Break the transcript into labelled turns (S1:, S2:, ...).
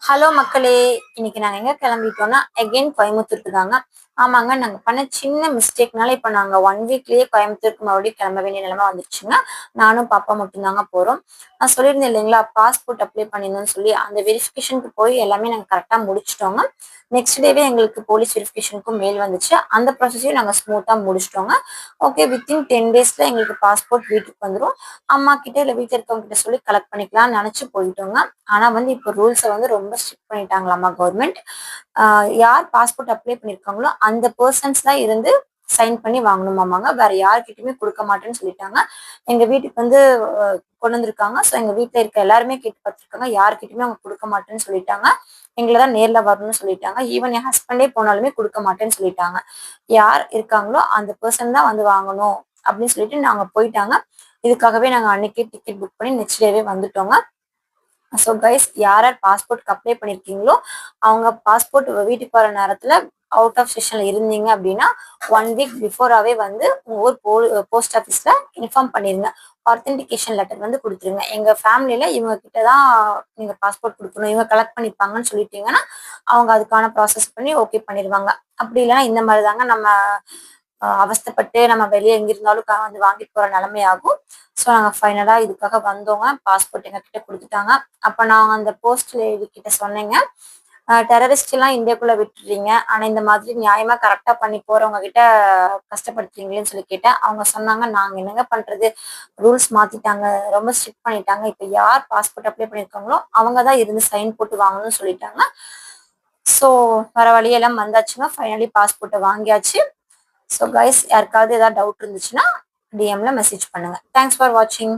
S1: Hello மக்களே! இன்னைக்கு நாங்க எங்க கிளம்பிட்டோம்னா, அகைன் கோயம்புத்தூருக்கு தாங்க. ஆமாங்க, நாங்க பண்ண சின்ன மிஸ்டேக்னால இப்ப நாங்க 1 வீக்லயே கோயம்புத்தூருக்கு மறுபடியும் கிளம்ப வேண்டிய நிலைமை வந்துருச்சுங்க. நானும் பாப்பா மட்டும் தாங்க போறோம். நான் சொல்லியிருந்தேன் இல்லைங்களா, பாஸ்போர்ட் அப்ளை பண்ணியிருந்தேன்னு சொல்லி, அந்த வெரிஃபிகேஷனுக்கு போய் எல்லாமே நாங்க கரெக்ட்டா முடிச்சுட்டோங்க. நெக்ஸ்ட் டேவே எங்களுக்கு போலீஸ் வெரிஃபிகேஷனுக்கும் மெயில் வந்துச்சு. அந்த ப்ராசஸையும் நாங்க ஸ்மூத்தா முடிச்சுட்டோங்க. ஓகே, வித்தின் 10 டேஸ்ல எங்களுக்கு பாஸ்போர்ட் வீட்டுக்கு வந்துரும். அம்மா கிட்ட இல்ல வீட்ல இருக்கவங்க கிட்ட சொல்லி கலெக்ட் பண்ணிக்கலாம்னு நினைச்சு போயிட்டோங்க. ஆனா இப்போ ரூல்ஸை ரொம்ப ஸ்ட்ரிக்ட் பண்ணிட்டாங்களாமா கவர்மெண்ட். யார் பாஸ்போர்ட் அப்ளை பண்ணிருக்காங்களோ அந்த பர்சன்ஸ் தான் இருந்து சைன் பண்ணி வாங்கணுமாமாங்க. வேற யார்கிட்டயுமே கொடுக்க மாட்டேன்னு சொல்லிட்டாங்க. எங்க வீட்டுக்கு கொண்டு வந்திருக்காங்க. ஸோ எங்க வீட்டுல இருக்க எல்லாருமே கேட்டு பார்த்துருக்காங்க. யார்கிட்டயுமே அவங்க கொடுக்க மாட்டேன்னு சொல்லிட்டாங்க. எங்களை தான் நேர்ல வரணும்னு சொல்லிட்டாங்க. ஈவன் என் ஹஸ்பண்டே போனாலுமே கொடுக்க மாட்டேன்னு சொல்லிட்டாங்க. யார் இருக்காங்களோ அந்த பர்சன் தான் வாங்கணும் அப்படின்னு சொல்லிட்டு நாங்க போயிட்டாங்க. இதுக்காகவே நாங்க அன்னைக்கே டிக்கெட் புக் பண்ணி நெக்ஸ்ட் டேவே வந்துட்டோங்க. ஸோ கைஸ், யார் யார் பாஸ்போர்ட்க்கு அப்ளை பண்ணியிருக்கீங்களோ அவங்க பாஸ்போர்ட் வீட்டுக்கு வர நேரத்தில் அவுட் ஆஃப் ஸ்டேஷன்ல இருந்தீங்க அப்படின்னா 1 வீக் பிஃபோராகவே உங்க ஊர் போஸ்ட் ஆஃபீஸில் இன்ஃபார்ம் பண்ணிருங்க. ஆத்தென்டிகேஷன் லெட்டர் கொடுத்துருங்க. எங்கள் ஃபேமிலியில் இவங்க கிட்ட தான் நீங்கள் பாஸ்போர்ட் கொடுக்கணும், இவங்க கலெக்ட் பண்ணிப்பாங்கன்னு சொல்லிட்டீங்கன்னா அவங்க அதுக்கான ப்ராசஸ் பண்ணி ஓகே பண்ணிடுவாங்க. அப்படி இல்லைன்னா இந்த மாதிரி தாங்க நம்ம அவஸ்தப்பட்டு நம்ம வெளியே எங்கிருந்தாலும் வாங்கிட்டு போகிற நிலைமையாகும். ஸோ நாங்கள் ஃபைனலாக இதுக்காக வந்தோங்க. பாஸ்போர்ட் எங்ககிட்ட கொடுத்துட்டாங்க. அப்போ நாங்கள் அந்த போஸ்ட் லேடி கிட்ட சொன்னேங்க, டெரரிஸ்ட் எல்லாம் இந்தியாக்குள்ள விட்டுறீங்க, ஆனால் இந்த மாதிரி நியாயமா கரெக்டாக பண்ணி போறவங்க கிட்ட கஷ்டப்படுத்துறீங்களேன்னு சொல்லி கேட்டேன். அவங்க சொன்னாங்க, நாங்கள் என்னங்க பண்றது, ரூல்ஸ் மாத்திட்டாங்க, ரொம்ப ஸ்ட்ரிக்ட் பண்ணிட்டாங்க. இப்போ யார் பாஸ்போர்ட் அப்ளை பண்ணியிருக்காங்களோ அவங்க தான் இருந்து சைன் போட்டு வாங்கணும்னு சொல்லிட்டாங்க. ஸோ வர வழியெல்லாம் வந்தாச்சுங்க. ஃபைனலி பாஸ்போர்ட்டை வாங்கியாச்சு. ஸோ கைஸ், யாருக்காவது ஏதாவது டவுட் இருந்துச்சுன்னா டிஎம்ல மெசேஜ் பண்ணுங்க. தேங்க்ஸ் ஃபார் வாட்சிங்.